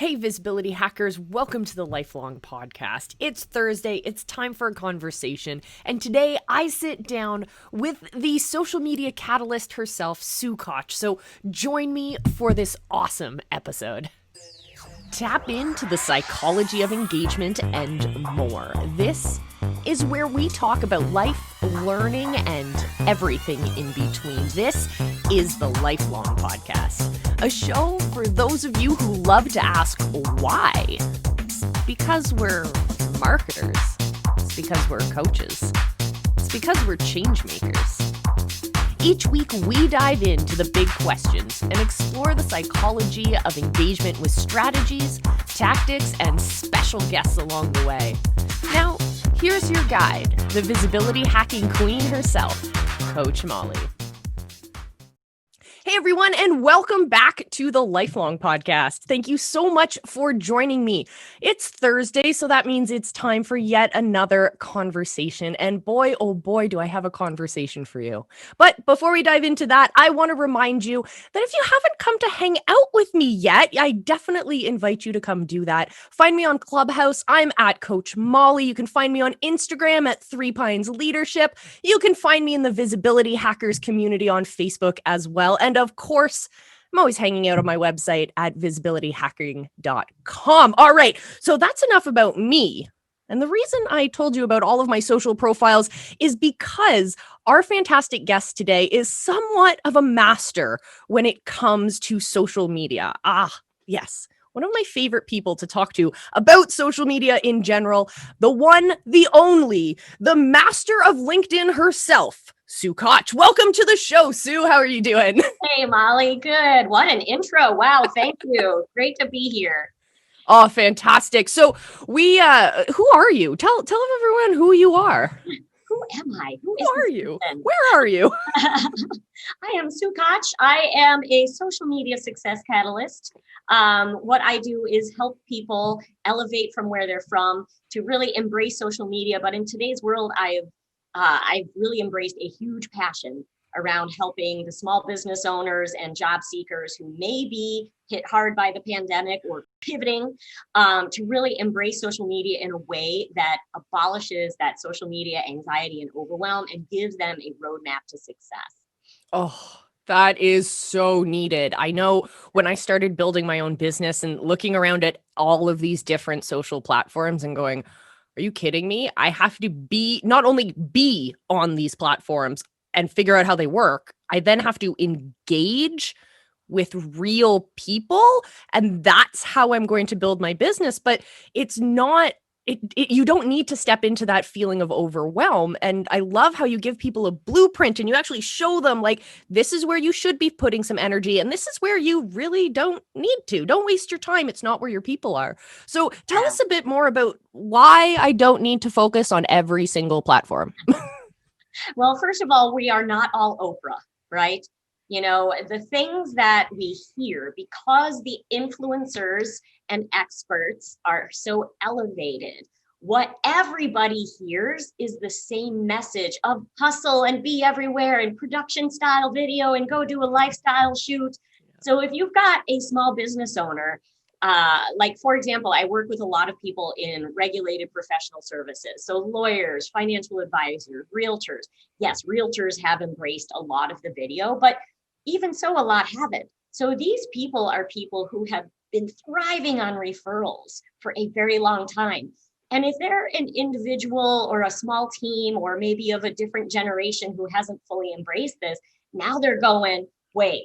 Hey, visibility hackers, welcome to the Lifelong Podcast. It's Thursday, it's time for a conversation, and today I sit down with the social media catalyst herself, Sue Koch. So join me for this awesome episode. Tap into the psychology of engagement and more. This is where we talk about life, learning, and everything in between. This is the Lifelong Podcast, a show for those of you who love to ask why. It's because we're marketers. It's because we're coaches. It's because we're change makers. Each week, we dive into the big questions and explore the psychology of engagement with strategies, tactics, and special guests along the way. Now, here's your guide, the visibility hacking queen herself, Coach Molly. Hey everyone, and welcome back to the Lifelong Podcast. Thank you so much for joining me. It's Thursday, so that means it's time for yet another conversation. And boy, oh boy, do I have a conversation for you. But before we dive into that, I want to remind you that if you haven't come to hang out with me yet, I definitely invite you to come do that. Find me on Clubhouse. I'm at Coach Molly. You can find me on Instagram at 3 Pines Leadership. You can find me in the Visibility Hackers community on Facebook as well. And of course, I'm always hanging out on my website at visibilityhacking.com. All right, so that's enough about me. And the reason I told you about all of my social profiles is because our fantastic guest today is somewhat of a master when it comes to social media. Yes. One of my favorite people to talk to about social media in general, the one, the only, the master of LinkedIn herself, Sue Koch. Welcome to the show, Sue. How are you doing? Hey, Molly. Good. What an intro. Wow. Thank you. Great to be here. Oh, fantastic. So who are you? Tell everyone who you are. Who am I? Who are you? Where are you? I am Sue Koch. I am a social media success catalyst. What I do is help people elevate from where they're from to really embrace social media. But in today's world, I've really embraced a huge passion around helping the small business owners and job seekers who may be hit hard by the pandemic or pivoting to really embrace social media in a way that abolishes that social media anxiety and overwhelm and gives them a roadmap to success. Oh, that is so needed. I know when I started building my own business and looking around at all of these different social platforms and going, are you kidding me? I have to not only be on these platforms and figure out how they work, I then have to engage with real people. And that's how I'm going to build my business. But it's not, you don't need to step into that feeling of overwhelm. And I love how you give people a blueprint and you actually show them like, this is where you should be putting some energy. And this is where you really don't need to. Don't waste your time. It's not where your people are. So tell us a bit more about why I don't need to focus on every single platform. Well, first of all, we are not all Oprah, right? You know, the things that we hear because the influencers and experts are so elevated, what everybody hears is the same message of hustle and be everywhere and production style video and go do a lifestyle shoot. So if you've got a small business owner, like, for example, I work with a lot of people in regulated professional services. So lawyers, financial advisors, realtors. Yes, realtors have embraced a lot of the video, but even so, a lot haven't. So these people are people who have been thriving on referrals for a very long time. And if they're an individual or a small team, or maybe of a different generation who hasn't fully embraced this, now they're going, wait,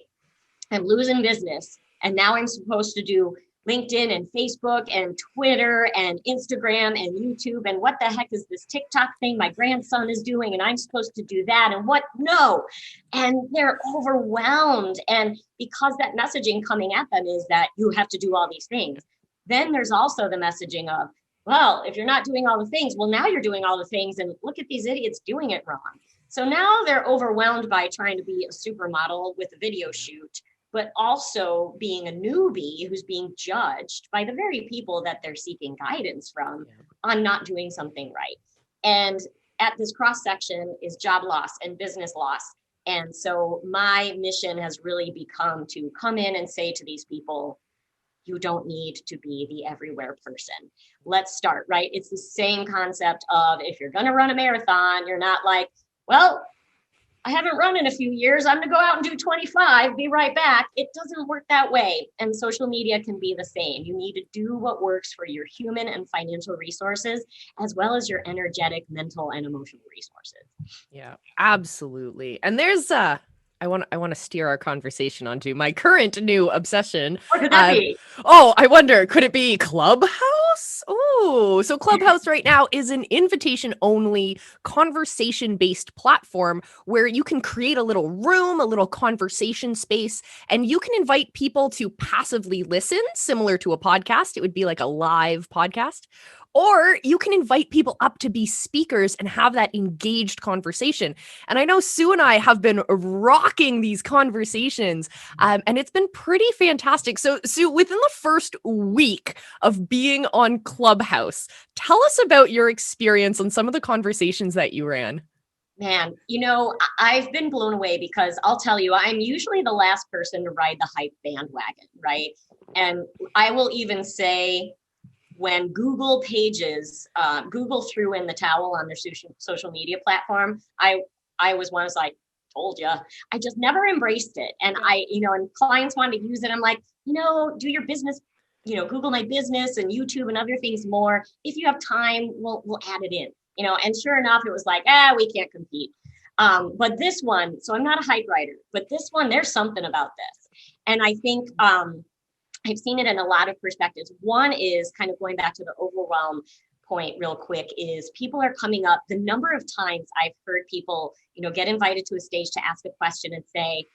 I'm losing business. And now I'm supposed to do LinkedIn and Facebook and Twitter and Instagram and YouTube. And what the heck is this TikTok thing my grandson is doing? And I'm supposed to do that. And what? No. And they're overwhelmed. And because that messaging coming at them is that you have to do all these things. Then there's also the messaging of, well, if you're not doing all the things, well, now you're doing all the things. And look at these idiots doing it wrong. So now they're overwhelmed by trying to be a supermodel with a video shoot, but also being a newbie who's being judged by the very people that they're seeking guidance from on not doing something right. And at this cross section is job loss and business loss. And so my mission has really become to come in and say to these people, you don't need to be the everywhere person. Let's start, right? It's the same concept of if you're going to run a marathon, you're not like, well, I haven't run in a few years. I'm going to go out and do 25, be right back. It doesn't work that way. And social media can be the same. You need to do what works for your human and financial resources, as well as your energetic, mental, and emotional resources. Yeah, absolutely. And there's I want to steer our conversation onto my current new obsession. What could that be? Oh, I wonder, could it be Clubhouse? Oh, so Clubhouse right now is an invitation only conversation based platform where you can create a little room, a little conversation space, and you can invite people to passively listen, similar to a podcast. It would be like a live podcast. Or you can invite people up to be speakers and have that engaged conversation. And I know Sue and I have been rocking these conversations, and it's been pretty fantastic. So, Sue, within the first week of being on Clubhouse, tell us about your experience on some of the conversations that you ran. Man, I've been blown away because I'll tell you, I'm usually the last person to ride the hype bandwagon, right? And I will even say, when Google Pages, Google threw in the towel on their social media platform, I was one who's like, told you. I just never embraced it. And and clients wanted to use it. I'm like, do your business, Google My Business and YouTube and other things more. If you have time, we'll add it in, and sure enough, it was like, we can't compete. But this one, so I'm not a hype writer, but this one, there's something about this. And I think, I've seen it in a lot of perspectives. One is kind of going back to the overwhelm point real quick is people are coming up. The number of times I've heard people, get invited to a stage to ask a question and say,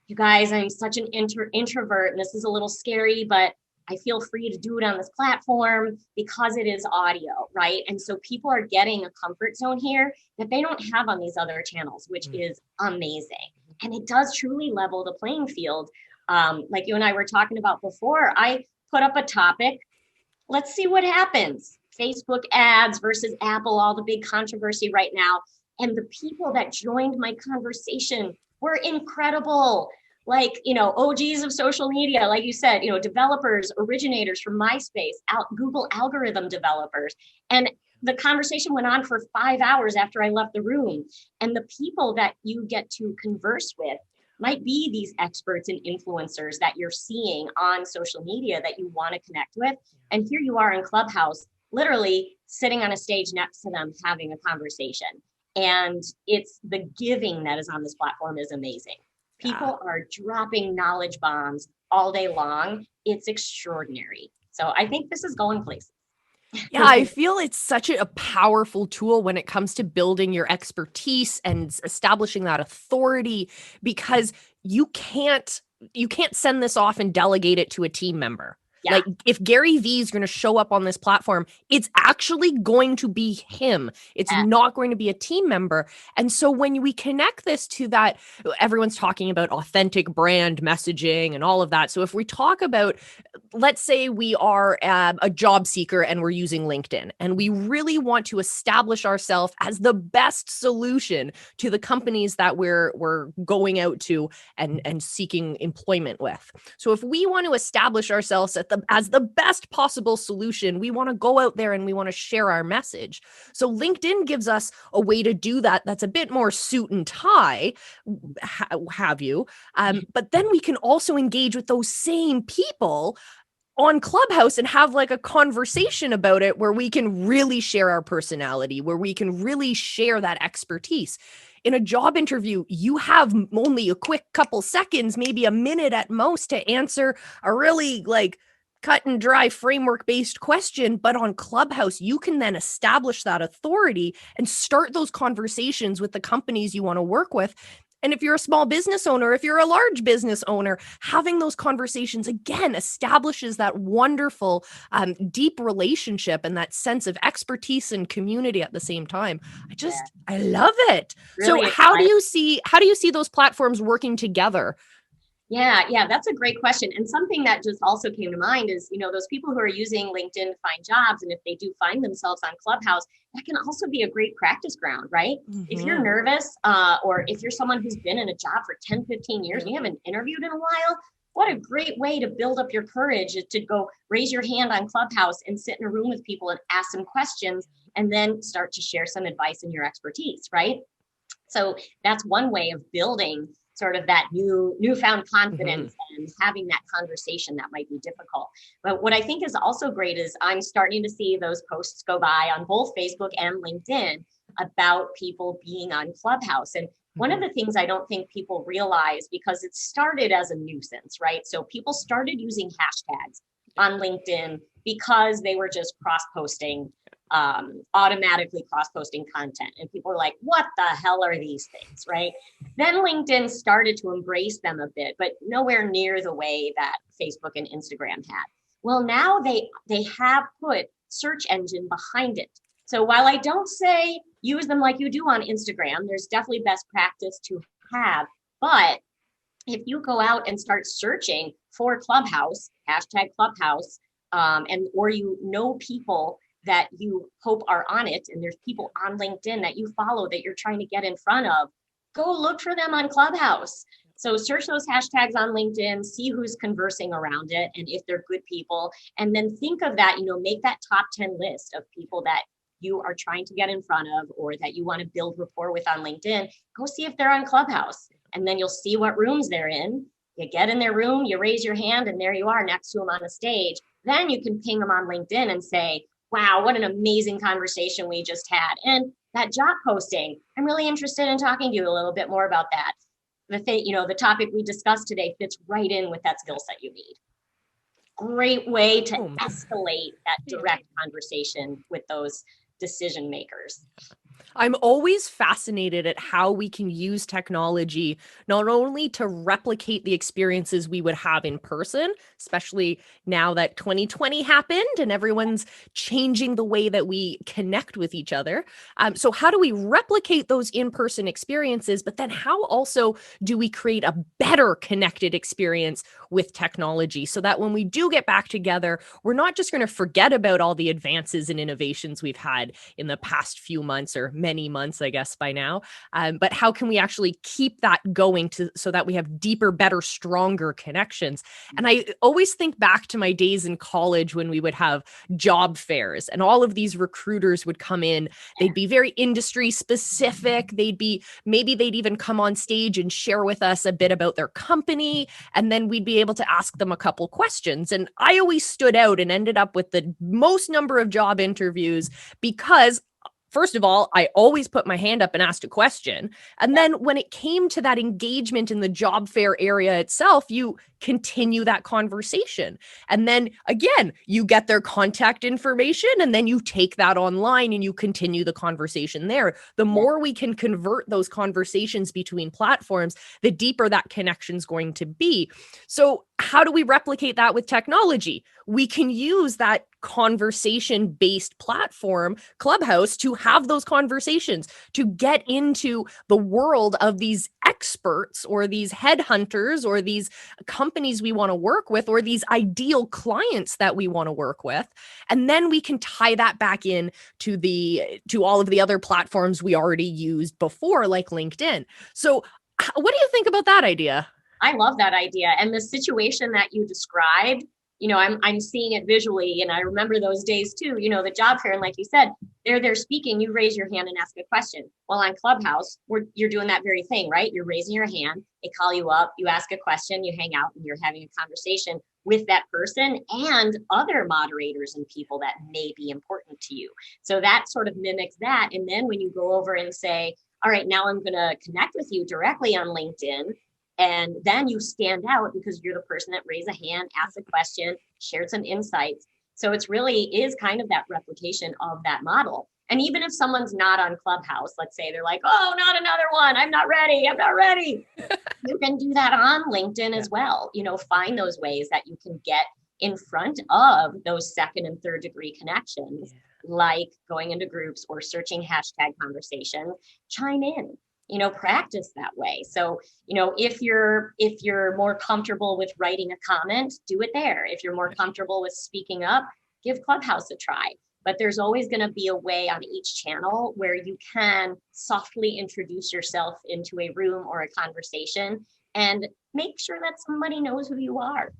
you guys, I'm such an introvert and this is a little scary, but I feel free to do it on this platform because it is audio, right? And so people are getting a comfort zone here that they don't have on these other channels, which is amazing. And it does truly level the playing field. Like you and I were talking about before, I put up a topic. Let's see what happens. Facebook ads versus Apple, all the big controversy right now. And the people that joined my conversation were incredible. Like, OGs of social media, like you said, developers, originators from MySpace, Google algorithm developers. And the conversation went on for 5 hours after I left the room. And the people that you get to converse with might be these experts and influencers that you're seeing on social media that you want to connect with. And here you are in Clubhouse, literally sitting on a stage next to them, having a conversation. And it's the giving that is on this platform is amazing. People are dropping knowledge bombs all day long. It's extraordinary. So I think this is going places. Yeah, I feel it's such a powerful tool when it comes to building your expertise and establishing that authority, because you can't send this off and delegate it to a team member. Yeah. Like if Gary Vee is going to show up on this platform, it's actually going to be him. It's not going to be a team member. And so when we connect this to that, everyone's talking about authentic brand messaging and all of that. So if we talk about, let's say we are a job seeker and we're using LinkedIn and we really want to establish ourselves as the best solution to the companies that we're going out to and seeking employment with. So if we want to establish ourselves as the best possible solution, we want to go out there and we want to share our message. So LinkedIn gives us a way to do that. That's a bit more suit and tie, have you? But then we can also engage with those same people on Clubhouse and have like a conversation about it where we can really share our personality, where we can really share that expertise. In a job interview, you have only a quick couple seconds, maybe a minute at most, to answer a really like cut and dry framework-based question. But on Clubhouse, you can then establish that authority and start those conversations with the companies you want to work with. And if you're a small business owner, if you're a large business owner, having those conversations again establishes that wonderful, deep relationship and that sense of expertise and community at the same time. I love it. Really so how do you see those platforms working together? Yeah, that's a great question. And something that just also came to mind is, those people who are using LinkedIn to find jobs, and if they do find themselves on Clubhouse, that can also be a great practice ground, right? Mm-hmm. If you're nervous, or if you're someone who's been in a job for 10, 15 years, and you haven't interviewed in a while, what a great way to build up your courage, is to go raise your hand on Clubhouse and sit in a room with people and ask some questions, and then start to share some advice and your expertise, right? So that's one way of building sort of that newfound confidence and having that conversation that might be difficult. But what I think is also great is I'm starting to see those posts go by on both Facebook and LinkedIn about people being on Clubhouse. And one of the things I don't think people realize, because it started as a nuisance, right? So people started using hashtags on LinkedIn because they were just cross-posting, automatically cross-posting content. And people were like, what the hell are these things, right? Then LinkedIn started to embrace them a bit, but nowhere near the way that Facebook and Instagram had. Well, now they have put search engine behind it. So while I don't say use them like you do on Instagram, there's definitely best practice to have. But if you go out and start searching for Clubhouse, hashtag Clubhouse, and or you know people that you hope are on it, and there's people on LinkedIn that you follow that you're trying to get in front of, go look for them on Clubhouse. So search those hashtags on LinkedIn, see who's conversing around it, and if they're good people, and then think of that, make that top 10 list of people that you are trying to get in front of or that you want to build rapport with on LinkedIn. Go see if they're on Clubhouse, and then you'll see what rooms they're in. You get in their room, you raise your hand, and there you are next to them on a stage. Then you can ping them on LinkedIn and say, wow, what an amazing conversation we just had. And that job posting, I'm really interested in talking to you a little bit more about that. The thing, the topic we discussed today fits right in with that skill set you need. Great way to escalate that direct conversation with those decision makers. I'm always fascinated at how we can use technology not only to replicate the experiences we would have in person, especially now that 2020 happened and everyone's changing the way that we connect with each other. So how do we replicate those in-person experiences, but then how also do we create a better connected experience with technology so that when we do get back together, we're not just going to forget about all the advances and innovations we've had in the past few months or many months, I guess, by now. But how can we actually keep that going so that we have deeper, better, stronger connections? And I always think back to my days in college when we would have job fairs and all of these recruiters would come in. They'd be very industry specific. Maybe they'd even come on stage and share with us a bit about their company. And then we'd be able to ask them a couple questions. And I always stood out and ended up with the most number of job interviews because first of all, I always put my hand up and asked a question. And then when it came to that engagement in the job fair area itself, you continue that conversation. And then again, you get their contact information and then you take that online and you continue the conversation there. The more we can convert those conversations between platforms, the deeper that connection is going to be. So how do we replicate that with technology? We can use that conversation-based platform, Clubhouse, to have those conversations, to get into the world of these experts or these headhunters or these companies we want to work with or these ideal clients that we want to work with. And then we can tie that back in to all of the other platforms we already used before, like LinkedIn. So what do you think about that idea? I love that idea. And the situation that you described, I'm seeing it visually, and I remember those days too, the job fair. And like you said, they're there speaking, you raise your hand and ask a question. Well, on Clubhouse, you're doing that very thing, right? You're raising your hand, they call you up, you ask a question, you hang out, and you're having a conversation with that person and other moderators and people that may be important to you. So that sort of mimics that. And then when you go over and say, all right, now I'm going to connect with you directly on LinkedIn. And then you stand out because you're the person that raised a hand, asked a question, shared some insights. So it's really is kind of that replication of that model. And even if someone's not on Clubhouse, let's say they're like, oh, not another one. I'm not ready. You can do that on LinkedIn as well. Find those ways that you can get in front of those second and third degree connections, like going into groups or searching hashtag conversation, chime in. Practice that way. So, if you're more comfortable with writing a comment, do it there. If you're more comfortable with speaking up, give Clubhouse a try. But there's always going to be a way on each channel where you can softly introduce yourself into a room or a conversation and make sure that somebody knows who you are.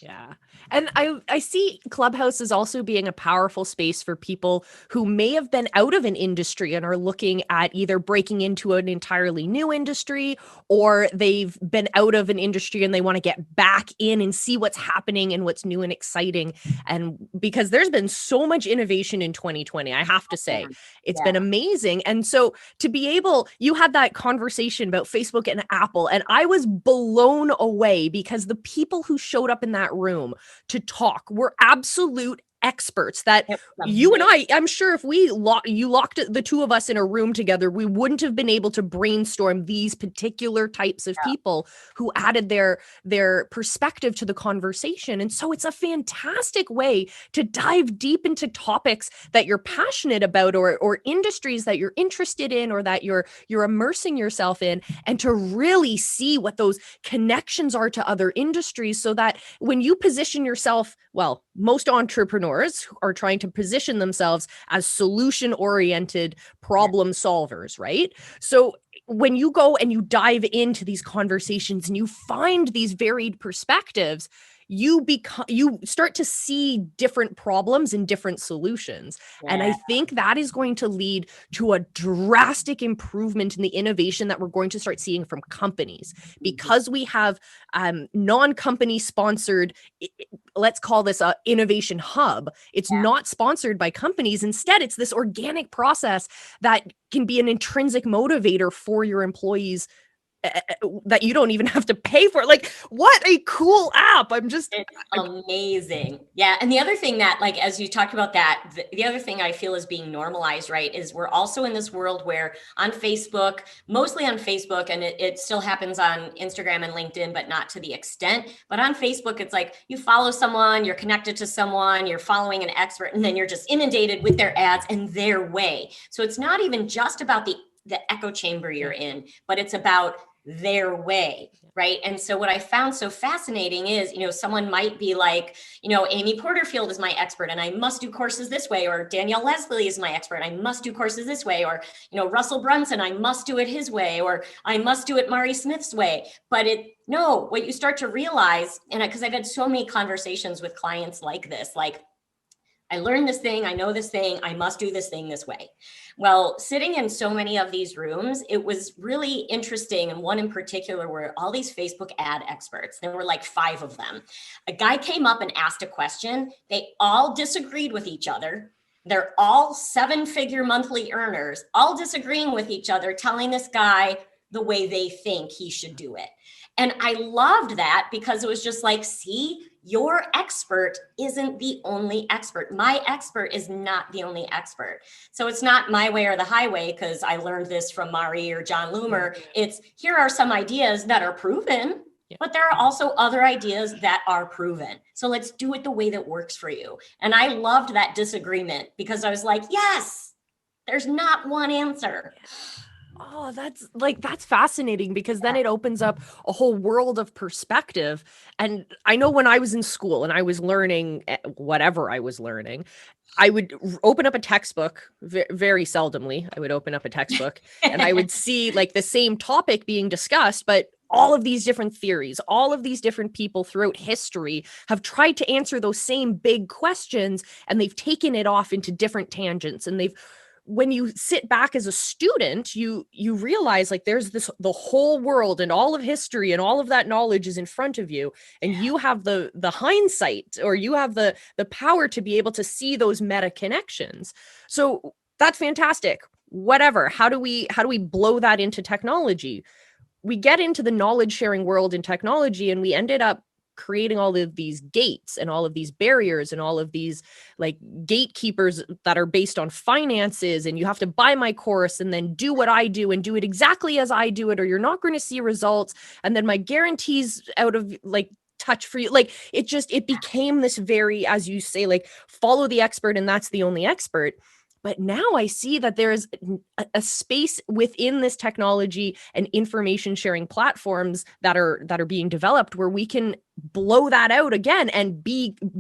Yeah. And I see Clubhouse as also being a powerful space for people who may have been out of an industry and are looking at either breaking into an entirely new industry, or they've been out of an industry and they want to get back in and see what's happening and what's new and exciting. And because there's been so much innovation in 2020, I have to say, it's Yeah. been amazing. And so to be able, you had that conversation about Facebook and Apple, and I was blown away because the people who showed up in that room to talk were absolute experts that you and I'm sure if you locked the two of us in a room together, we wouldn't have been able to brainstorm these particular types of people who added their perspective to the conversation. And so it's a fantastic way to dive deep into topics that you're passionate about, or industries that you're interested in, or that you're immersing yourself in, and to really see what those connections are to other industries, so that when you position yourself, well, most entrepreneurs are trying to position themselves as solution-oriented problem solvers, right? So when you go and you dive into these conversations and you find these varied perspectives, you start to see different problems and different solutions. And I think that is going to lead to a drastic improvement in the innovation that we're going to start seeing from companies, because we have non-company sponsored, let's call this a innovation hub. It's not sponsored by companies. Instead, it's this organic process that can be an intrinsic motivator for your employees, that you don't even have to pay for. Like, what a cool app. It's amazing. Yeah. And the other thing that, like, as you talked about that, the other thing I feel is being normalized, right, is we're also in this world where on Facebook, mostly on Facebook, and it still happens on Instagram and LinkedIn, but not to the extent. But on Facebook, it's like you follow someone, you're connected to someone, you're following an expert, and then you're just inundated with their ads and their way. So it's not even just about the echo chamber you're in, but it's about their way, right? And so what I found so fascinating is, someone might be like, Amy Porterfield is my expert and I must do courses this way, or Danielle Leslie is my expert, I must do courses this way, or, Russell Brunson, I must do it his way, or I must do it Mari Smith's way. But what you start to realize, and because I've had so many conversations with clients like this, like, I learned this thing, I know this thing, I must do this thing this way. Well, sitting in so many of these rooms, it was really interesting. And one in particular were all these Facebook ad experts. There were like 5 of them. A guy came up and asked a question. They all disagreed with each other. They're all 7-figure monthly earners, all disagreeing with each other, telling this guy the way they think he should do it. And I loved that, because it was just like, see, your expert isn't the only expert. My expert is not the only expert. So it's not my way or the highway, because I learned this from Mari or John Loomer. It's, here are some ideas that are proven, but there are also other ideas that are proven. So let's do it the way that works for you. And I loved that disagreement, because I was like, yes, there's not one answer. Oh, that's fascinating, because then it opens up a whole world of perspective. And I know when I was in school and I was learning whatever I was learning, I would open up a textbook. Very seldomly I would open up a textbook and I would see like the same topic being discussed, but all of these different theories, all of these different people throughout history have tried to answer those same big questions, and they've taken it off into different tangents. And when you sit back as a student, you realize like there's the whole world and all of history and all of that knowledge is in front of you, and you have the hindsight, or you have the power to be able to see those meta connections. So that's fantastic. Whatever. How do we blow that into technology? We get into the knowledge sharing world in technology, and we ended up creating all of these gates and all of these barriers and all of these like gatekeepers that are based on finances, and you have to buy my course and then do what I do and do it exactly as I do it, or you're not going to see results, and then my guarantees out of like touch for you. Like it became this very, as you say, like follow the expert and that's the only expert. But now I see that there is a space within this technology and information sharing platforms that are being developed where we can blow that out again and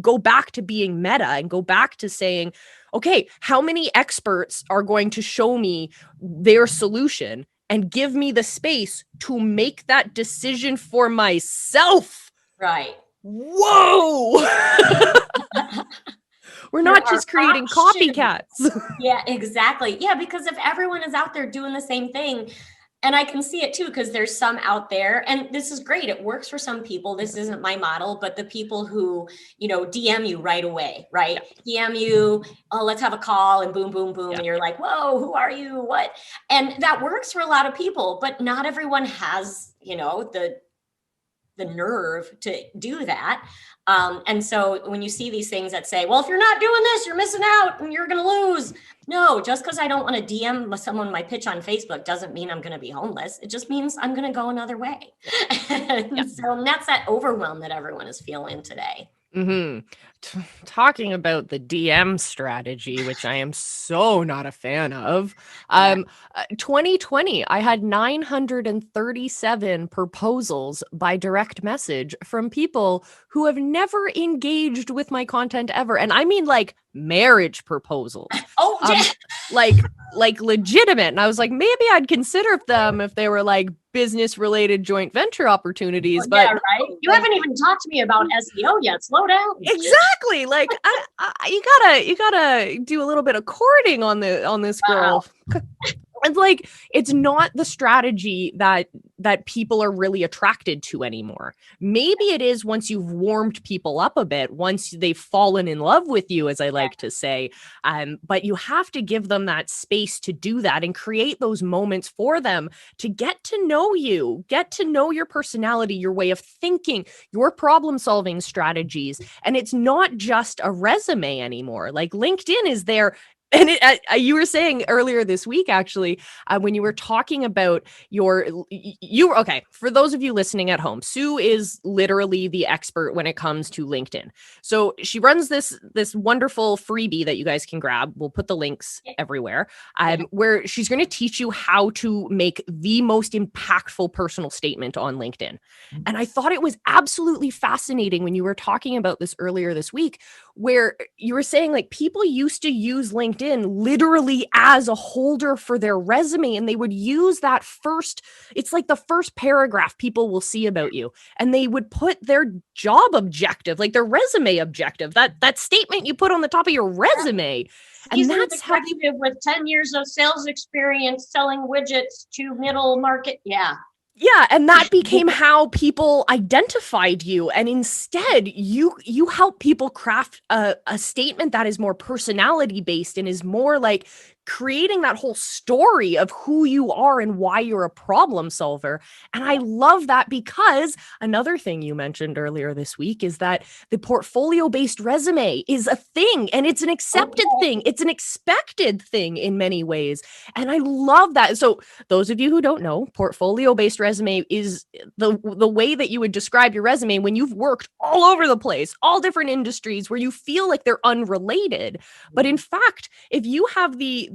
go back to being meta and go back to saying, okay, how many experts are going to show me their solution? and give me the space to make that decision for myself. Right. Whoa. We're There not are just creating options. copycats. Yeah, exactly. Yeah, because if everyone is out there doing the same thing, and I can see it too, because there's some out there, and this is great. It works for some people. This isn't my model, but the people who, DM you right away, right? DM you, oh, let's have a call, and boom, boom, boom. And you're like, whoa, who are you? What? And that works for a lot of people, but not everyone has, the nerve to do that. And so when you see these things that say, well, if you're not doing this, you're missing out and you're going to lose. No, just because I don't want to DM someone my pitch on Facebook doesn't mean I'm going to be homeless. It just means I'm going to go another way. So that's that overwhelm that everyone is feeling today. Mm-hmm. Talking about the DM strategy, which I am so not a fan of. 2020, I had 937 proposals by direct message from people who have never engaged with my content ever. And I mean like marriage proposals. Oh, yeah. Like legitimate. And I was like, maybe I'd consider them if they were like business related joint venture opportunities. But right. You haven't even talked to me about SEO yet. Slow down. Exactly. Like you gotta do a little bit of courting on this girl. Wow. It's like it's not the strategy that people are really attracted to anymore. Maybe it is once you've warmed people up a bit, once they've fallen in love with you, as I like to say. But you have to give them that space to do that and create those moments for them to get to know you, get to know your personality, your way of thinking, your problem solving strategies. And it's not just a resume anymore. Like LinkedIn is there. And you were saying earlier this week, actually, when you were talking about okay, for those of you listening at home, Sue is literally the expert when it comes to LinkedIn. So she runs this wonderful freebie that you guys can grab. We'll put the links everywhere, where she's going to teach you how to make the most impactful personal statement on LinkedIn. And I thought it was absolutely fascinating when you were talking about this earlier this week, where you were saying like people used to use LinkedIn literally as a holder for their resume, and they would use that it's like the first paragraph people will see about you, and they would put their job objective, like their resume objective, that statement you put on the top of your resume. And that's how they with 10 years of sales experience selling widgets to middle market. Yeah, and that became how people identified you. And instead, you help people craft a statement that is more personality based and is more like creating that whole story of who you are and why you're a problem solver. And I love that, because another thing you mentioned earlier this week is that the portfolio-based resume is a thing, and it's an accepted thing. It's an expected thing in many ways. And I love that. So those of you who don't know, portfolio-based resume is the way that you would describe your resume when you've worked all over the place, all different industries where you feel like they're unrelated. But in fact, if you have the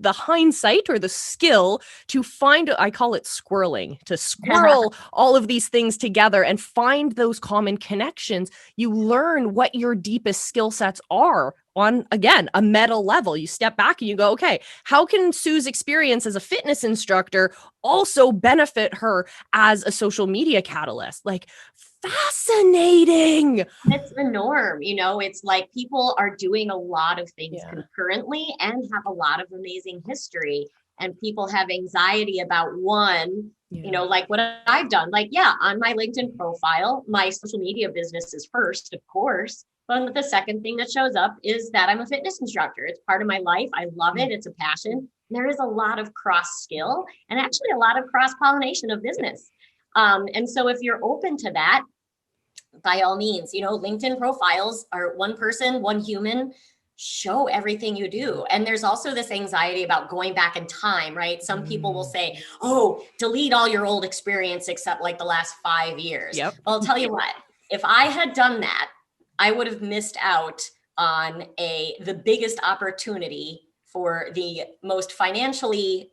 hindsight or the skill to find, I call it squirreling, to squirrel all of these things together and find those common connections, you learn what your deepest skill sets are on, again, a meta level. You step back and you go, okay, how can Sue's experience as a fitness instructor also benefit her as a social media catalyst? Like, fascinating. It's the norm. It's like people are doing a lot of things concurrently and have a lot of amazing history, and people have anxiety about one, like what I've done. Like, on my LinkedIn profile, my social media business is first, of course. But the second thing that shows up is that I'm a fitness instructor. It's part of my life. I love it. It's a passion. There is a lot of cross skill and actually a lot of cross pollination of business. And so if you're open to that, by all means, LinkedIn profiles are one person, one human, show everything you do. And there's also this anxiety about going back in time, right? Some people will say, oh, delete all your old experience except like the last 5 years. Yep. Well, I'll tell you what, if I had done that, I would have missed out on the biggest opportunity for the most financially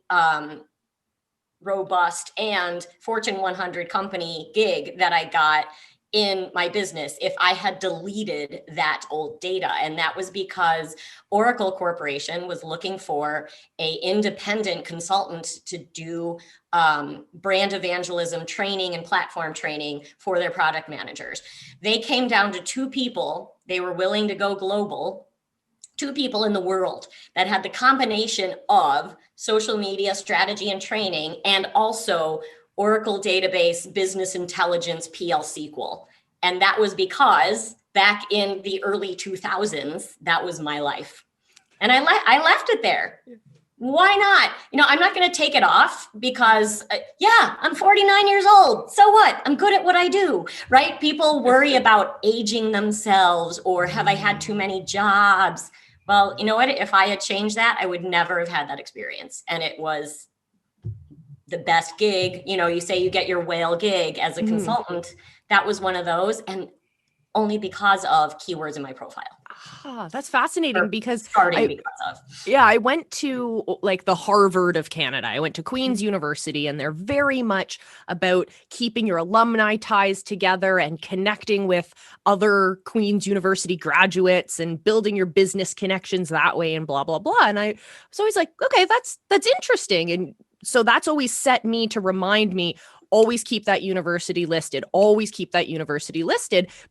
robust and Fortune 100 company gig that I got in my business if I had deleted that old data. And that was because Oracle Corporation was looking for a independent consultant to do brand evangelism training and platform training for their product managers. They came down to 2 people. They were willing to go global. 2 people in the world that had the combination of social media strategy and training and also Oracle database, business intelligence, PL SQL. And that was because back in the early 2000s, that was my life. And I left it there. Why not? I'm not going to take it off because, I'm 49 years old. So what? I'm good at what I do, right? People worry about aging themselves or have I had too many jobs? Well, you know what? If I had changed that, I would never have had that experience. And it was the best gig. You say you get your whale gig as a consultant. That was one of those. And only because of keywords in my profile. That's fascinating because I went to like the Harvard of Canada. I went to Queen's University, and they're very much about keeping your alumni ties together and connecting with other Queen's University graduates and building your business connections that way and blah, blah, blah. And I was always like, okay, that's interesting. And so that's always set me to remind me, always keep that university listed,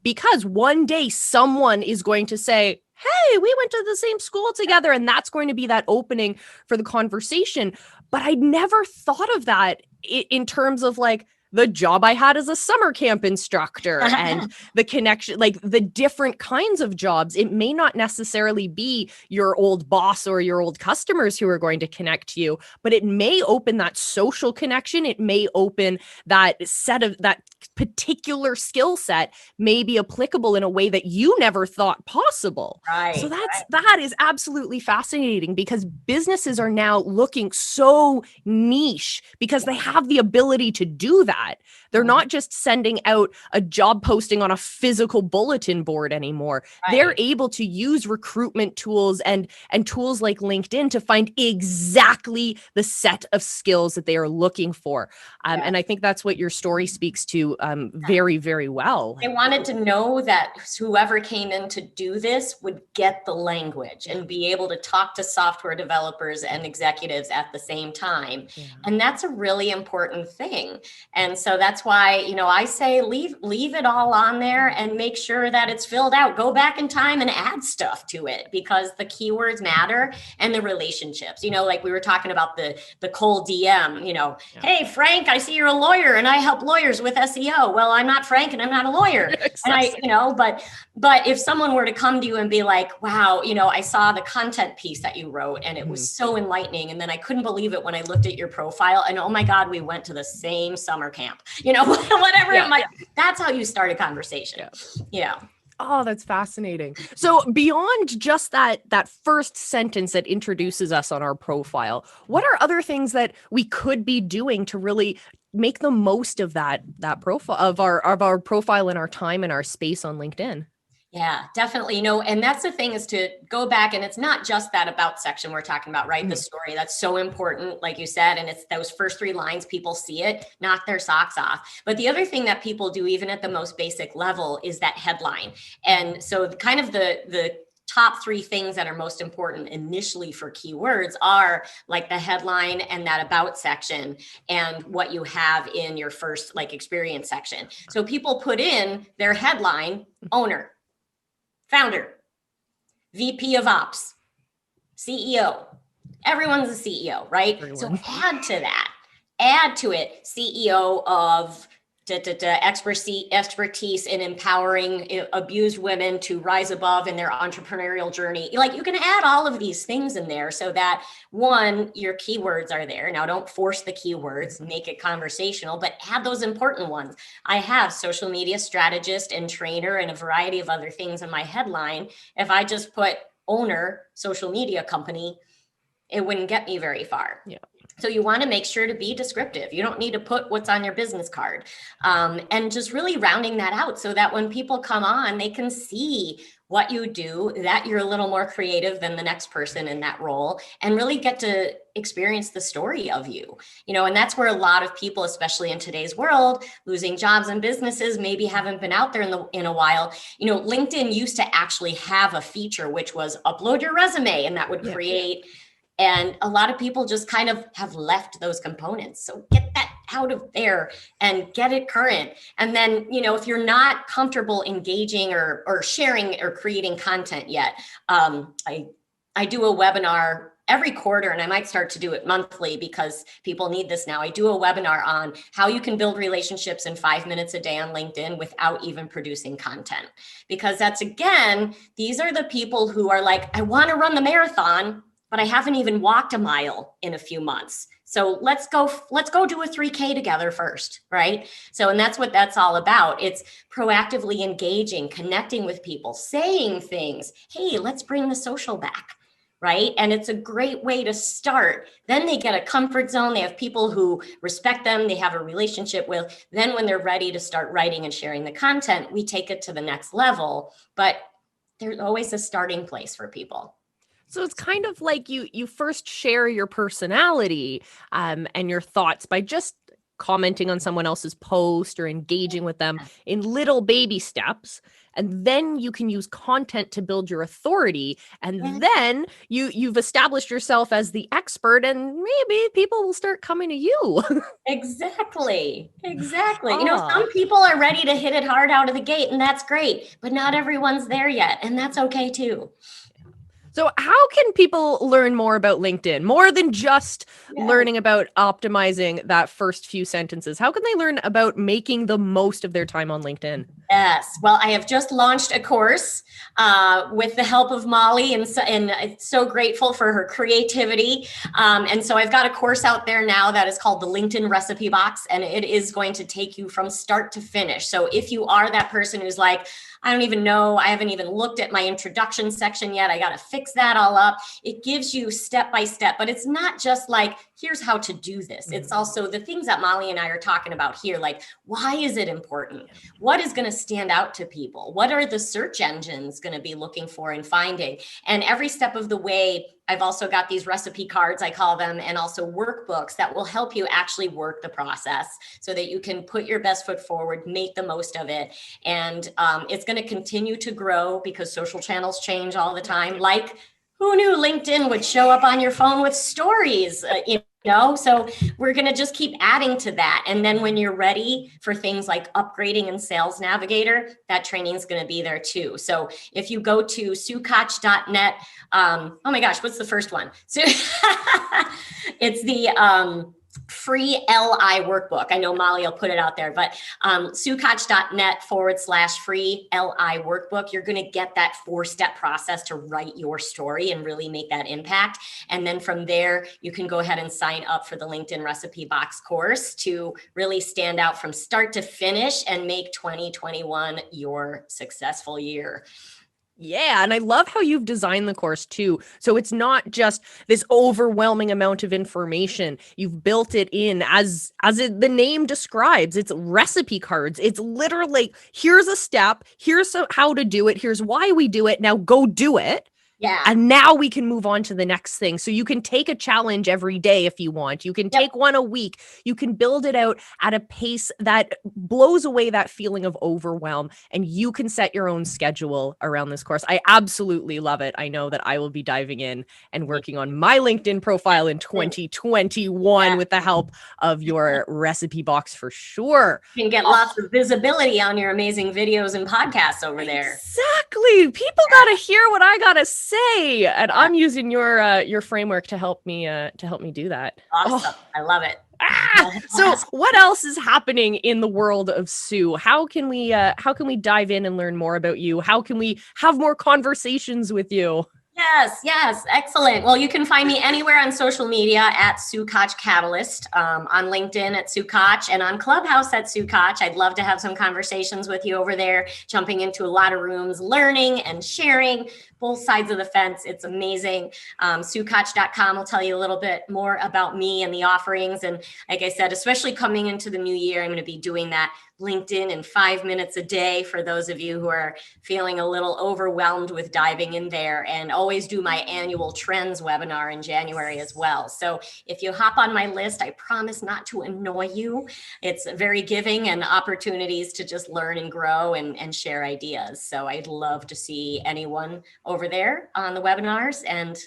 because one day someone is going to say, hey, we went to the same school together. And that's going to be that opening for the conversation. But I never thought of that in terms of like the job I had as a summer camp instructor and the connection, like the different kinds of jobs. It may not necessarily be your old boss or your old customers who are going to connect to you, but it may open that social connection. It may open that particular skill set may be applicable in a way that you never thought possible. Right. So that is absolutely fascinating because businesses are now looking so niche because they have the ability to do that. They're not just sending out a job posting on a physical bulletin board anymore. Right. They're able to use recruitment tools and tools like LinkedIn to find exactly the set of skills that they are looking for. And I think that's what your story speaks to very, very well. I wanted to know that whoever came in to do this would get the language and be able to talk to software developers and executives at the same time. Yeah. And that's a really important thing. And so that's why, I say leave it all on there and make sure that it's filled out. Go back in time and add stuff to it because the keywords matter and the relationships, like we were talking about the cold DM, Hey, Frank, I see you're a lawyer and I help lawyers with SEO. Well, I'm not Frank and I'm not a lawyer. Exactly. And but if someone were to come to you and be like, wow, I saw the content piece that you wrote and it was so enlightening. And then I couldn't believe it when I looked at your profile and oh my God, we went to the same summer camp, whatever it might, that's how you start a conversation. Yeah. Oh, that's fascinating. So beyond just that first sentence that introduces us on our profile, what are other things that we could be doing to really make the most of that profile of our profile and our time and our space on LinkedIn? Yeah, definitely. And that's the thing is to go back and it's not just that about section we're talking about, right? The story, that's so important, like you said, and it's those first 3 lines, people see it, knock their socks off. But the other thing that people do, even at the most basic level, is that headline. And so kind of the top 3 things that are most important initially for keywords are like the headline and that about section and what you have in your first like experience section. So people put in their headline, owner, founder, VP of Ops, CEO. Everyone's a CEO, right? So add to it, CEO of expertise in empowering abused women to rise above in their entrepreneurial journey. Like you can add all of these things in there so that one, your keywords are there. Now don't force the keywords, make it conversational, but add those important ones. I have social media strategist and trainer and a variety of other things in my headline. If I just put owner, social media company, it wouldn't get me very far. Yeah. So you want to make sure to be descriptive. You don't need to put what's on your business card, and just really rounding that out so that when people come on, they can see what you do, that you're a little more creative than the next person in that role, and really get to experience the story of you. And that's where a lot of people, especially in today's world, losing jobs and businesses, maybe haven't been out there in a while. LinkedIn used to actually have a feature which was upload your resume, and that would create. And a lot of people just kind of have left those components. So get that out of there and get it current. And then, if you're not comfortable engaging or sharing or creating content yet, I do a webinar every quarter, and I might start to do it monthly because people need this now. I do a webinar on how you can build relationships in 5 minutes a day on LinkedIn without even producing content. Because that's, again, these are the people who are like, I want to run the marathon, but I haven't even walked a mile in a few months. So let's go do a 3K together first, right? So, and that's what that's all about. It's proactively engaging, connecting with people, saying things. Hey, let's bring the social back, right? And it's a great way to start. Then they get a comfort zone. They have people who respect them, they have a relationship with. Then when they're ready to start writing and sharing the content, we take it to the next level. But there's always a starting place for people. So it's kind of like you first share your personality and your thoughts by just commenting on someone else's post or engaging with them in little baby steps. And then you can use content to build your authority. And then you've established yourself as the expert, and maybe people will start coming to you. Exactly. Some people are ready to hit it hard out of the gate, and that's great, but not everyone's there yet. And that's okay too. So how can people learn more about LinkedIn, more than just learning about optimizing that first few sentences? How can they learn about making the most of their time on LinkedIn? Yes. Well, I have just launched a course with the help of Molly, and I'm so grateful for her creativity. And so I've got a course out there now that is called the LinkedIn Recipe Box, and it is going to take you from start to finish. So if you are that person who's like, I don't even know, I haven't even looked at my introduction section yet, I got to fix that all up. It gives you step by step, but it's not just like, here's how to do this. It's also the things that Molly and I are talking about here. Like, why is it important? What is going to stand out to people? What are the search engines going to be looking for and finding? And every step of the way, I've also got these recipe cards, I call them, and also workbooks that will help you actually work the process so that you can put your best foot forward, make the most of it. And it's going to continue to grow because social channels change all the time. Like, who knew LinkedIn would show up on your phone with stories? So we're going to just keep adding to that. And then when you're ready for things like upgrading in Sales Navigator, that training is going to be there too. So if you go to sukoch.net, oh my gosh, what's the first one? So it's the free LI workbook. I know Molly will put it out there, but sukoch.net/free LI workbook. You're going to get that 4-step process to write your story and really make that impact. And then from there, you can go ahead and sign up for the LinkedIn Recipe Box course to really stand out from start to finish and make 2021 your successful year. Yeah, and I love how you've designed the course too. So it's not just this overwhelming amount of information. You've built it in the name describes. It's recipe cards. It's literally, here's a step, here's how to do it, here's why we do it. Now go do it. Yeah. And now we can move on to the next thing. So you can take a challenge every day if you want. You can take one a week. You can build it out at a pace that blows away that feeling of overwhelm. And you can set your own schedule around this course. I absolutely love it. I know that I will be diving in and working on my LinkedIn profile in 2021 with the help of your recipe box for sure. You can get lots of visibility on your amazing videos and podcasts over there. Exactly. People got to hear what I got to say, and I'm using your framework to help me do that. Awesome. I love it. So what else is happening in the world of Sue? How can we dive in and learn more about you? How can we have more conversations with you? Yes. Excellent. Well, you can find me anywhere on social media at Sue Koch Catalyst, on LinkedIn at Sue Koch, and on Clubhouse at Sue Koch. I'd love to have some conversations with you over there, jumping into a lot of rooms, learning and sharing. both sides of the fence. It's amazing. SueKoch.com will tell you a little bit more about me and the offerings. And like I said, especially coming into the new year, I'm going to be doing that LinkedIn in 5 minutes a day for those of you who are feeling a little overwhelmed with diving in there, and always do my annual trends webinar in January as well. So if you hop on my list, I promise not to annoy you. It's very giving and opportunities to just learn and grow and share ideas. So I'd love to see anyone over there on the webinars and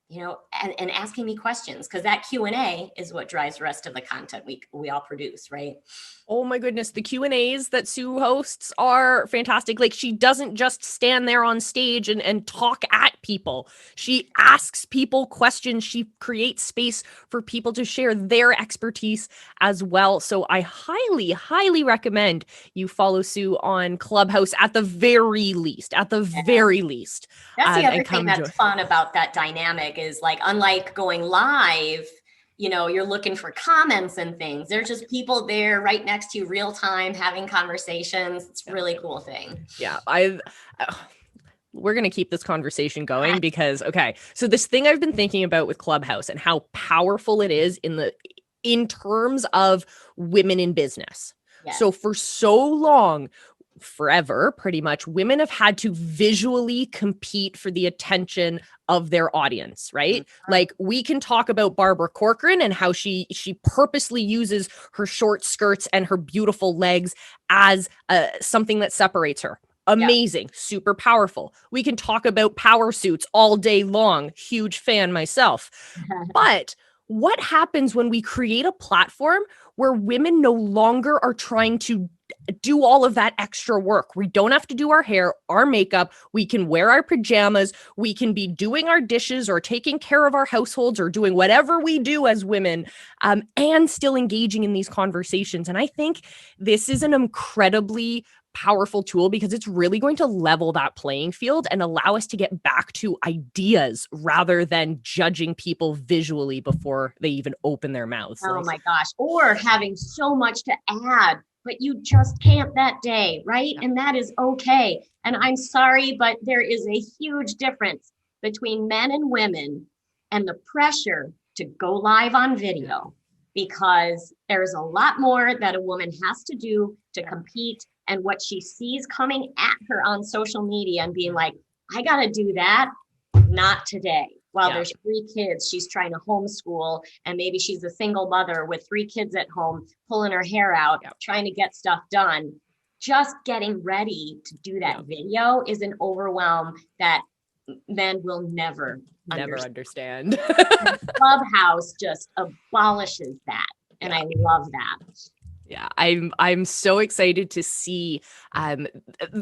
and asking me questions, because that Q&A is what drives the rest of the content we all produce, right? Oh my goodness, the Q&As that Sue hosts are fantastic. Like, she doesn't just stand there on stage and talk at people. She asks people questions. She creates space for people to share their expertise as well. So I highly, highly recommend you follow Sue on Clubhouse at the very least. At the very least. That's the other thing that's fun about that dynamic is, like, unlike going live, you're looking for comments and things. There's just people there right next to you, real time, having conversations. It's a really cool thing. Yeah, we're going to keep this conversation going because, okay, so this thing I've been thinking about with Clubhouse and how powerful it is in terms of women in business. Yes. So for so long, forever, pretty much, women have had to visually compete for the attention of their audience, right? Mm-hmm. Like, we can talk about Barbara Corcoran and how she purposely uses her short skirts and her beautiful legs as something that separates her. Amazing, super powerful. We can talk about power suits all day long. Huge fan myself. But what happens when we create a platform where women no longer are trying to do all of that extra work? We don't have to do our hair, our makeup. We can wear our pajamas. We can be doing our dishes or taking care of our households or doing whatever we do as women, and still engaging in these conversations. And I think this is an incredibly powerful tool because it's really going to level that playing field and allow us to get back to ideas rather than judging people visually before they even open their mouths. Oh my gosh. Or having so much to add, but you just can't that day, right? Yeah. And that is okay. And I'm sorry, but there is a huge difference between men and women and the pressure to go live on video, because there's a lot more that a woman has to do to compete. And what she sees coming at her on social media and being like, I got to do that. Not today. While there's 3 kids, she's trying to homeschool, and maybe she's a single mother with 3 kids at home, pulling her hair out, trying to get stuff done. Just getting ready to do that video is an overwhelm that men will never understand. Clubhouse just abolishes that. And I love that. Yeah, I'm so excited to see.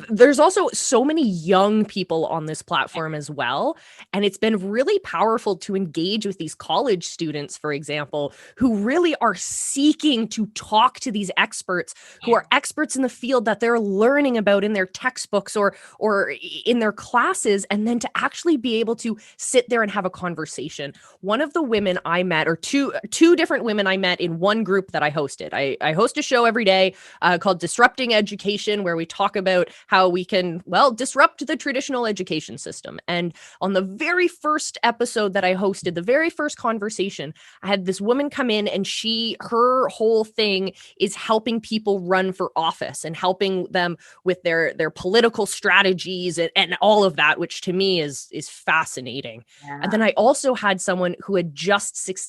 There's also so many young people on this platform as well. And it's been really powerful to engage with these college students, for example, who really are seeking to talk to these experts who are experts in the field that they're learning about in their textbooks or in their classes, and then to actually be able to sit there and have a conversation. One of the women I met, or two different women I met in one group that I hosted. I host a show every day called Disrupting Education, where we talk about how we can, disrupt the traditional education system. And on the very first episode that I hosted, the very first conversation, I had this woman come in, and her whole thing is helping people run for office and helping them with their political strategies and all of that, which to me is fascinating. Yeah. And then I also had someone who had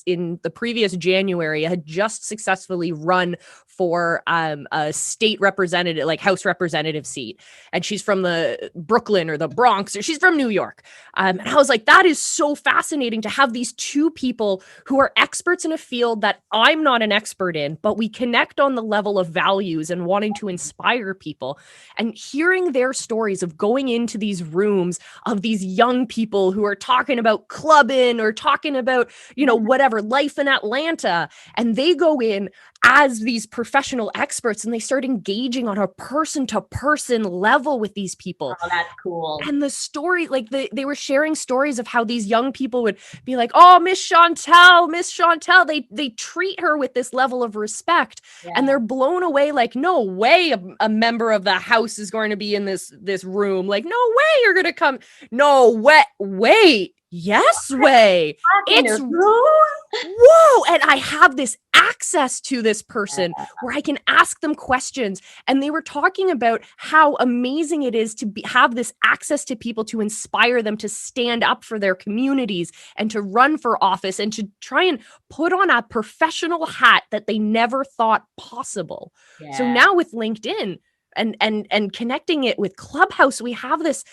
in the previous January, had just successfully run for a state representative, like House representative seat. And she's from the Brooklyn or the Bronx, or she's from New York. And I was like, that is so fascinating to have these 2 people who are experts in a field that I'm not an expert in, but we connect on the level of values and wanting to inspire people. And hearing their stories of going into these rooms of these young people who are talking about clubbing or talking about, whatever, life in Atlanta. And they go in as these professional experts, and they start engaging on a person-to-person level with these people. Oh, that's cool. And the story, like they were sharing stories of how these young people would be like, oh, Miss Chantel, they treat her with this level of respect, and they're blown away. Like, no way a member of the house is going to be in this room. Like, no way you're going to come. No way. Wait. Yes way. It's whoa. And I have this access to this person where I can ask them questions. And they were talking about how amazing it is to have this access to people, to inspire them to stand up for their communities and to run for office and to try and put on a professional hat that they never thought possible. Yeah. So now with LinkedIn, and connecting it with Clubhouse, we have this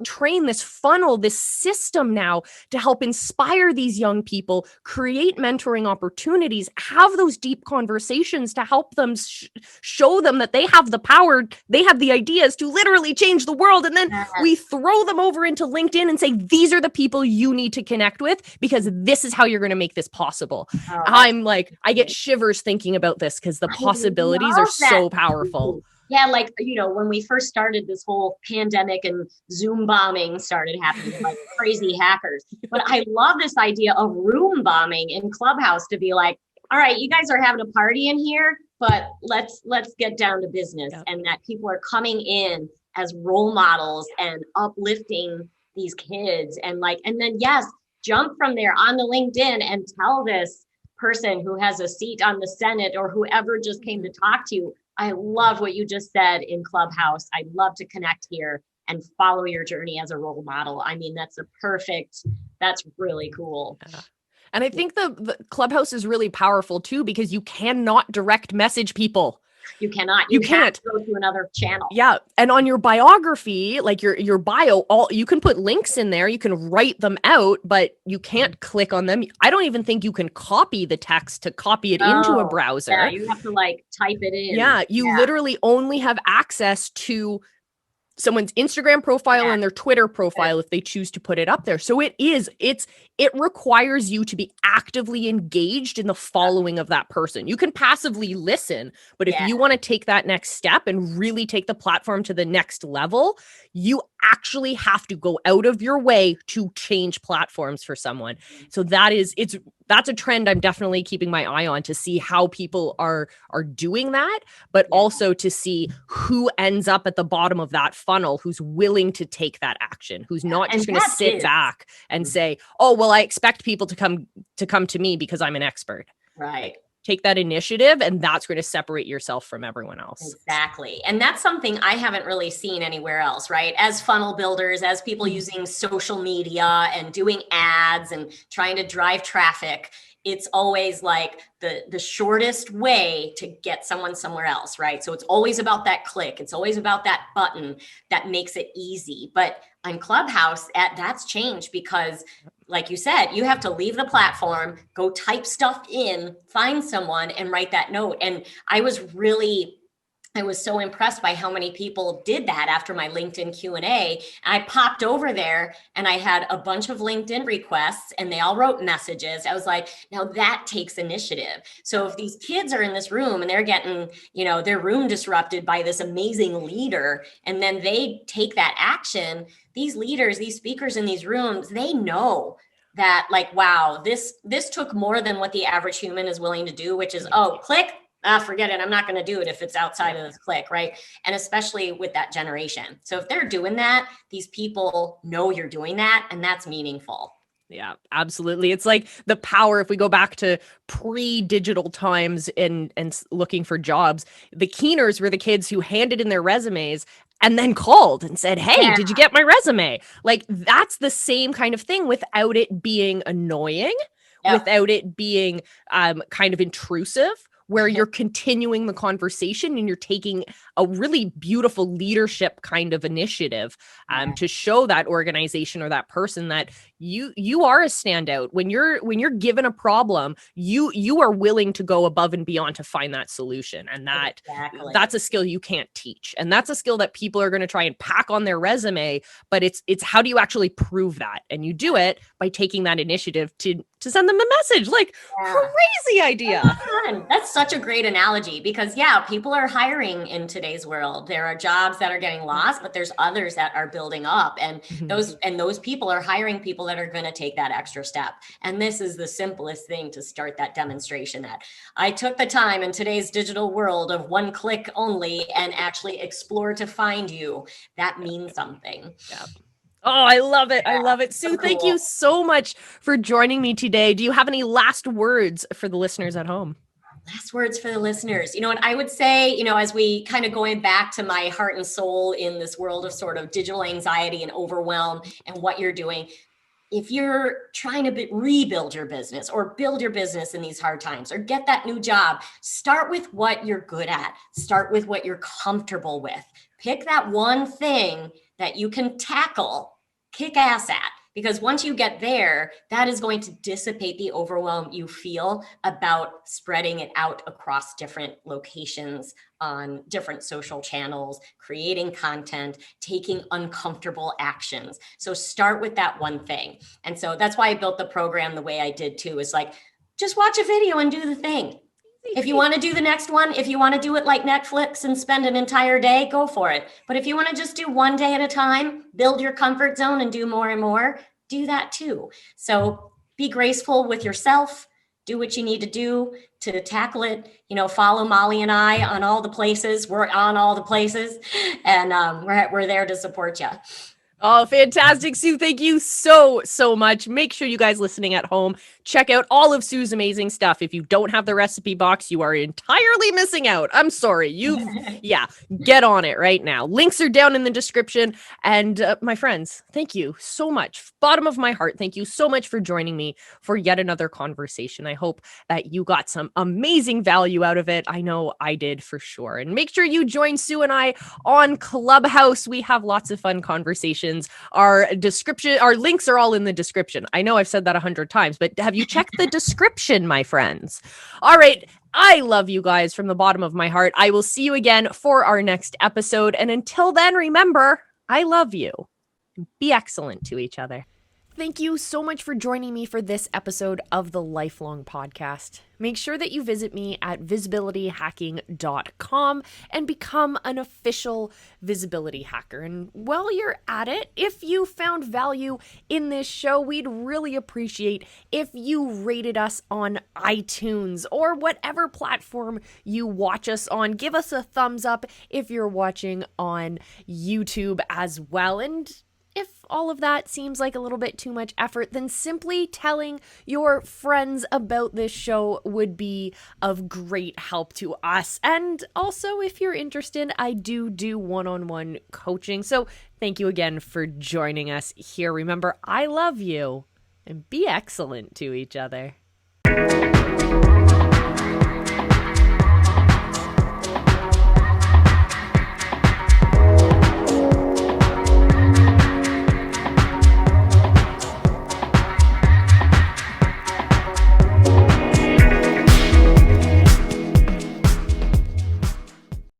train, this funnel, this system now to help inspire these young people, create mentoring opportunities, have those deep conversations to help them show them that they have the power, they have the ideas to literally change the world. And then we throw them over into LinkedIn and say, these are the people you need to connect with because this is how you're going to make this possible. I'm like, I get shivers thinking about this because the possibilities are so powerful. Yeah, like, when we first started, this whole pandemic and Zoom bombing started happening, like crazy hackers. But I love this idea of room bombing in Clubhouse to be like, all right, you guys are having a party in here, but let's get down to business. Yep. And that people are coming in as role models and uplifting these kids. And then, yes, jump from there on the LinkedIn and tell this person who has a seat on the Senate or whoever just came to talk to you, I love what you just said in Clubhouse. I'd love to connect here and follow your journey as a role model. I mean, that's really cool. Yeah. And I think the Clubhouse is really powerful too, because you cannot direct message people. You cannot. You can't go to another channel. Yeah. And on your biography, like your bio, you can put links in there. You can write them out, but you can't click on them. I don't even think you can copy the text to copy it into a browser. Yeah, you have to type it in. Yeah. You literally only have access to someone's Instagram profile and their Twitter profile if they choose to put it up there. So it requires you to be actively engaged in the following of that person. You can passively listen, but if you want to take that next step and really take the platform to the next level, you actually have to go out of your way to change platforms for someone. So that's a trend I'm definitely keeping my eye on, to see how people are doing that, but also to see who ends up at the bottom of that funnel, who's willing to take that action, who's not just going to sit back and say, oh, well, I expect people to come to me because I'm an expert. Right. Take that initiative, and that's going to separate yourself from everyone else. Exactly. And that's something I haven't really seen anywhere else, right? As funnel builders, as people using social media and doing ads and trying to drive traffic, it's always like the shortest way to get someone somewhere else, right? So it's always about that click. It's always about that button that makes it easy. But on Clubhouse, that's changed because, like you said, you have to leave the platform, go type stuff in, find someone and write that note. And I was so impressed by how many people did that after my LinkedIn Q&A. I popped over there and I had a bunch of LinkedIn requests and they all wrote messages. I was like, now that takes initiative. So if these kids are in this room and they're getting, their room disrupted by this amazing leader, and then they take that action, these leaders, these speakers in these rooms, they know that wow, this took more than what the average human is willing to do, which is, click. Forget it. I'm not going to do it if it's outside of this click, right? And especially with that generation. So if they're doing that, these people know you're doing that, and that's meaningful. Yeah, absolutely. It's like the power, if we go back to pre-digital times and looking for jobs, the keeners were the kids who handed in their resumes and then called and said, hey, did you get my resume? Like, that's the same kind of thing without it being annoying, without it being kind of intrusive, where you're continuing the conversation and you're taking a really beautiful leadership kind of initiative to show that organization or that person that you are a standout. When you're given a problem, you are willing to go above and beyond to find that solution. And that's a skill you can't teach. And that's a skill that people are going to try and pack on their resume, but it's how do you actually prove that? And you do it by taking that initiative to send them a message. Like, crazy idea. That's such a great analogy because people are hiring in today's world. There are jobs that are getting lost, but there's others that are building up, and those people are hiring people that are going to take that extra step. And this is the simplest thing to start that demonstration at. I took the time in today's digital world of one click only and actually explore to find you. That means something. Yeah. Oh, I love it. I love it. Sue, so cool. Thank you so much for joining me today. Do you have any last words for the listeners at home? Last words for the listeners. And I would say, as we kind of going back to my heart and soul in this world of sort of digital anxiety and overwhelm and what you're doing, if you're trying to rebuild your business or build your business in these hard times or get that new job, start with what you're good at. Start with what you're comfortable with. Pick that one thing that you can tackle, kick ass at. Because once you get there, that is going to dissipate the overwhelm you feel about spreading it out across different locations on different social channels, creating content, taking uncomfortable actions. So start with that one thing. And so that's why I built the program the way I did too, is like, just watch a video and do the thing. If you want to do the next one, if you want to do it like Netflix and spend an entire day, go for it. But if you want to just do one day at a time, build your comfort zone and do more and more, do that too. So be graceful with yourself, do what you need to do to tackle it. Follow Molly and I on all the places. We're on all the places, and we're there to support you. Oh, fantastic, Sue. Thank you so much. Make sure you guys listening at home check out all of Sue's amazing stuff. If you don't have the recipe box, you are entirely missing out. I'm sorry. Get on it right now. Links are down in the description. And my friends, thank you so much. Bottom of my heart, thank you so much for joining me for yet another conversation. I hope that you got some amazing value out of it. I know I did for sure. And make sure you join Sue and I on Clubhouse. We have lots of fun conversations. Our links are all in the description. I know I've said that 100 times, but have you checked the description, my friends? All right. I love you guys from the bottom of my heart. I will see you again for our next episode. And until then, remember, I love you. Be excellent to each other. Thank you so much for joining me for this episode of the Lifelong Podcast. Make sure that you visit me at visibilityhacking.com and become an official visibility hacker. And while you're at it, if you found value in this show, we'd really appreciate if you rated us on iTunes or whatever platform you watch us on. Give us a thumbs up if you're watching on YouTube as well. And if all of that seems like a little bit too much effort, then simply telling your friends about this show would be of great help to us. And also, if you're interested, I do one-on-one coaching. So thank you again for joining us here. Remember, I love you, and be excellent to each other.